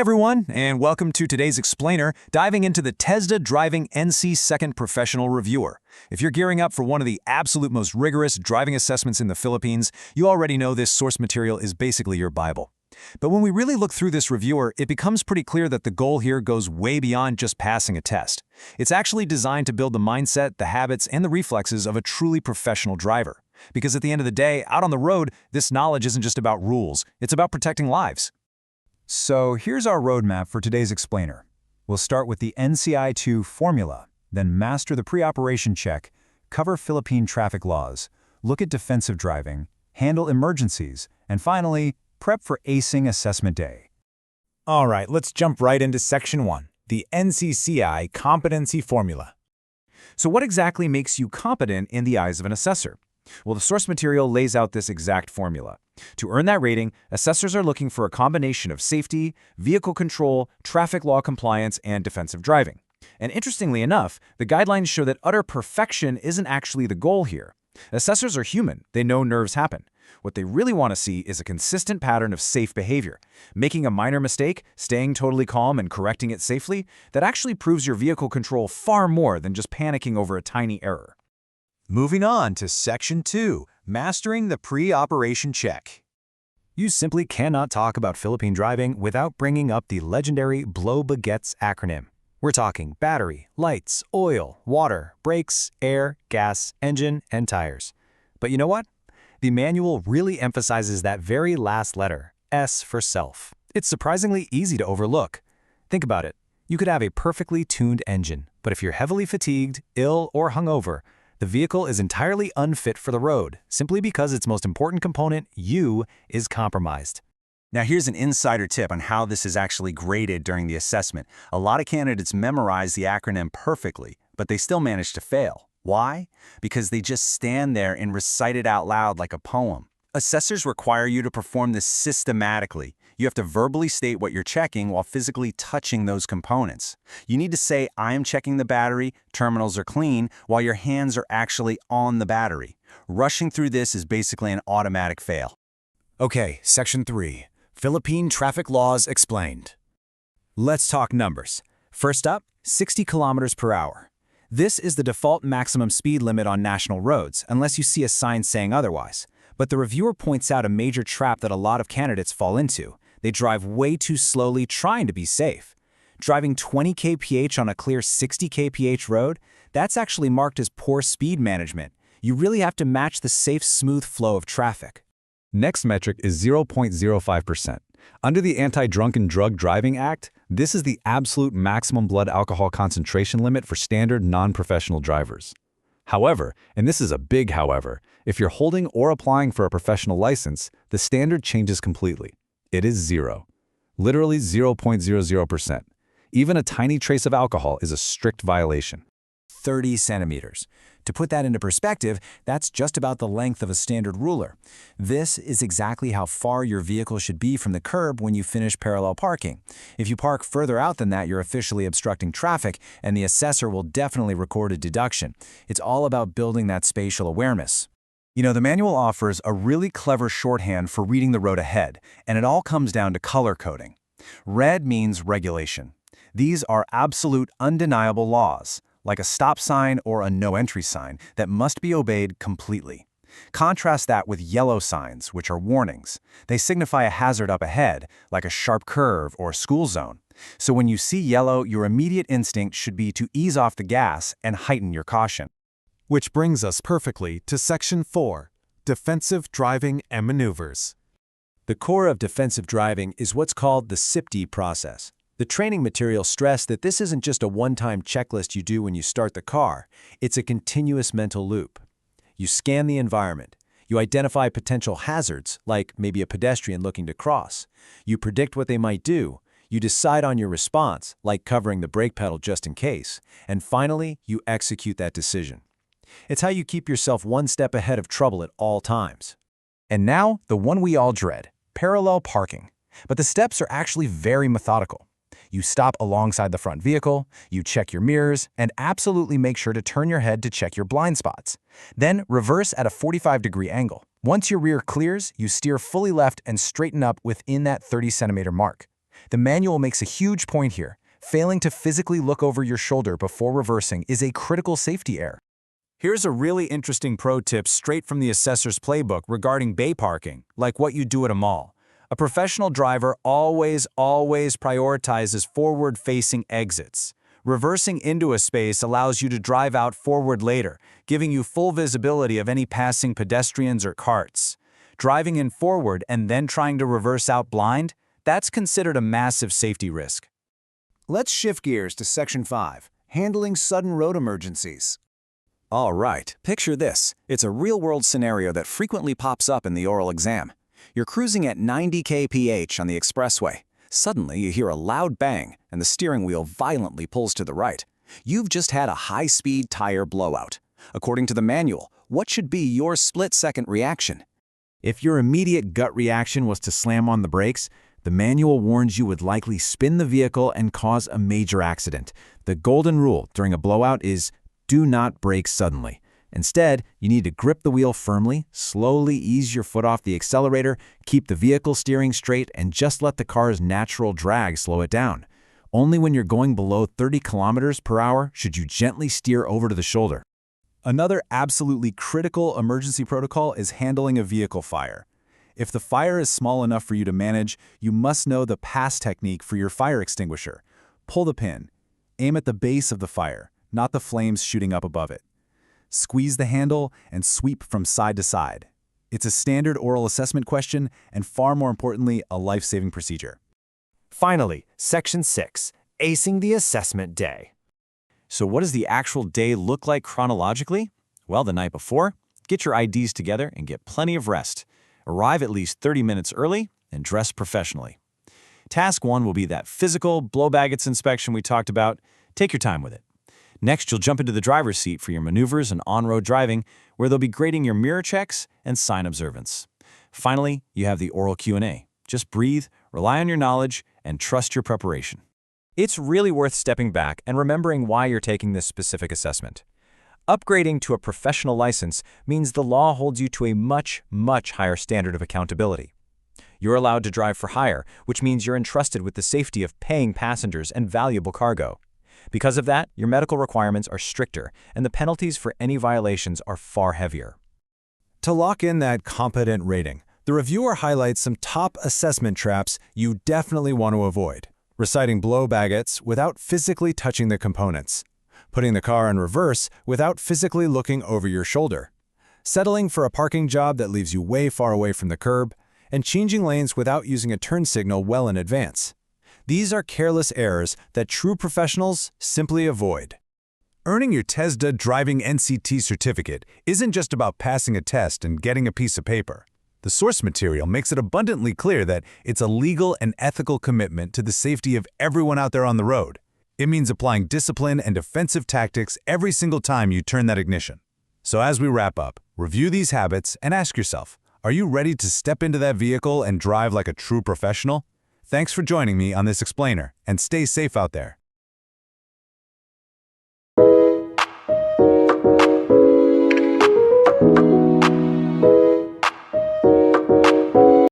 everyone, and welcome to today's Explainer, diving into the TESDA Driving NC Second Professional Reviewer. If you're gearing up for one of the absolute most rigorous driving assessments in the Philippines, you already know this source material is basically your Bible. But when we really look through this reviewer, it becomes pretty clear that the goal here goes way beyond just passing a test. It's actually designed to build the mindset, the habits, and the reflexes of a truly professional driver. Because at the end of the day, out on the road, this knowledge isn't just about rules, it's about protecting lives. So here's our roadmap for today's Explainer. We'll start with the NCI-2 formula, then master the pre-operation check, cover Philippine traffic laws, look at defensive driving, handle emergencies, and finally, prep for acing assessment day. All right, let's jump right into Section 1, the NCCI Competency Formula. So what exactly makes you competent in the eyes of an assessor? Well, the source material lays out this exact formula. To earn that rating, assessors are looking for a combination of safety, vehicle control, traffic law compliance, and defensive driving. And interestingly enough, the guidelines show that utter perfection isn't actually the goal here. Assessors are human, they know nerves happen. What they really want to see is a consistent pattern of safe behavior. Making a minor mistake, staying totally calm, and correcting it safely, that actually proves your vehicle control far more than just panicking over a tiny error. Moving on to Section 2, Mastering the Pre-Operation Check. You simply cannot talk about Philippine driving without bringing up the legendary BLOWBAGETS acronym. We're talking battery, lights, oil, water, brakes, air, gas, engine, and tires. But you know what? The manual really emphasizes that very last letter, S for self. It's surprisingly easy to overlook. Think about it. You could have a perfectly tuned engine, but if you're heavily fatigued, ill, or hungover, the vehicle is entirely unfit for the road, simply because its most important component, you, is compromised. Now here's an insider tip on how this is actually graded during the assessment. A lot of candidates memorize the acronym perfectly, but they still manage to fail. Why? Because they just stand there and recite it out loud like a poem. Assessors require you to perform this systematically. You have to verbally state what you're checking while physically touching those components. You need to say, I am checking the battery, terminals are clean, while your hands are actually on the battery. Rushing through this is basically an automatic fail. Okay, Section 3, Philippine Traffic Laws Explained. Let's talk numbers. First up, 60 kilometers per hour. This is the default maximum speed limit on national roads, unless you see a sign saying otherwise. But the reviewer points out a major trap that a lot of candidates fall into. They drive way too slowly trying to be safe. Driving 20 kph on a clear 60 kph road, that's actually marked as poor speed management. You really have to match the safe, smooth flow of traffic. Next metric is 0.05%. Under the Anti-Drunken Drug Driving Act, this is the absolute maximum blood alcohol concentration limit for standard non-professional drivers. However, and this is a big however, if you're holding or applying for a professional license, the standard changes completely. It is 0. Literally 0.00%. Even a tiny trace of alcohol is a strict violation. 30 centimeters. To put that into perspective, that's just about the length of a standard ruler. This is exactly how far your vehicle should be from the curb when you finish parallel parking. If you park further out than that, you're officially obstructing traffic, and the assessor will definitely record a deduction. It's all about building that spatial awareness. You know, the manual offers a really clever shorthand for reading the road ahead, and it all comes down to color coding. Red means regulation. These are absolute, undeniable laws, like a stop sign or a no-entry sign, that must be obeyed completely. Contrast that with yellow signs, which are warnings. They signify a hazard up ahead, like a sharp curve or a school zone. So when you see yellow, your immediate instinct should be to ease off the gas and heighten your caution. Which brings us perfectly to Section 4, Defensive Driving and Maneuvers. The core of defensive driving is what's called the SIPD process. The training material stressed that this isn't just a one-time checklist you do when you start the car. It's a continuous mental loop. You scan the environment. You identify potential hazards, like maybe a pedestrian looking to cross. You predict what they might do. You decide on your response, like covering the brake pedal just in case. And finally, you execute that decision. It's how you keep yourself one step ahead of trouble at all times. And now, the one we all dread, parallel parking. But the steps are actually very methodical. You stop alongside the front vehicle, you check your mirrors, and absolutely make sure to turn your head to check your blind spots. Then reverse at a 45-degree angle. Once your rear clears, you steer fully left and straighten up within that 30-centimeter mark. The manual makes a huge point here. Failing to physically look over your shoulder before reversing is a critical safety error. Here's a really interesting pro tip straight from the assessor's playbook regarding bay parking, like what you do at a mall. A professional driver always prioritizes forward-facing exits. Reversing into a space allows you to drive out forward later, giving you full visibility of any passing pedestrians or carts. Driving in forward and then trying to reverse out blind, that's considered a massive safety risk. Let's shift gears to Section 5, handling sudden road emergencies. All right, picture this. It's a real-world scenario that frequently pops up in the oral exam. You're cruising at 90 kph on the expressway. Suddenly, you hear a loud bang, and the steering wheel violently pulls to the right. You've just had a high-speed tire blowout. According to the manual, what should be your split-second reaction? If your immediate gut reaction was to slam on the brakes, the manual warns you would likely spin the vehicle and cause a major accident. The golden rule during a blowout is do not brake suddenly. Instead, you need to grip the wheel firmly, slowly ease your foot off the accelerator, keep the vehicle steering straight, and just let the car's natural drag slow it down. Only when you're going below 30 kilometers per hour should you gently steer over to the shoulder. Another absolutely critical emergency protocol is handling a vehicle fire. If the fire is small enough for you to manage, you must know the pass technique for your fire extinguisher. Pull the pin. Aim at the base of the fire, not the flames shooting up above it. Squeeze the handle and sweep from side to side. It's a standard oral assessment question and, far more importantly, a life-saving procedure. Finally, Section 6, acing the assessment day. So what does the actual day look like chronologically? Well, the night before, get your IDs together and get plenty of rest. Arrive at least 30 minutes early and dress professionally. Task 1 will be that physical BLOWBAGETS inspection we talked about. Take your time with it. Next, you'll jump into the driver's seat for your maneuvers and on-road driving, where they'll be grading your mirror checks and sign observance. Finally, you have the oral Q&A. Just breathe, rely on your knowledge, and trust your preparation. It's really worth stepping back and remembering why you're taking this specific assessment. Upgrading to a professional license means the law holds you to a much higher standard of accountability. You're allowed to drive for hire, which means you're entrusted with the safety of paying passengers and valuable cargo. Because of that, your medical requirements are stricter, and the penalties for any violations are far heavier. To lock in that competent rating, the reviewer highlights some top assessment traps you definitely want to avoid. Reciting BLOWBAGETS without physically touching the components. Putting the car in reverse without physically looking over your shoulder. Settling for a parking job that leaves you way far away from the curb. And changing lanes without using a turn signal well in advance. These are careless errors that true professionals simply avoid. Earning your TESDA driving NCT certificate isn't just about passing a test and getting a piece of paper. The source material makes it abundantly clear that it's a legal and ethical commitment to the safety of everyone out there on the road. It means applying discipline and defensive tactics every single time you turn that ignition. So as we wrap up, review these habits and ask yourself, are you ready to step into that vehicle and drive like a true professional? Thanks for joining me on this explainer, and stay safe out there.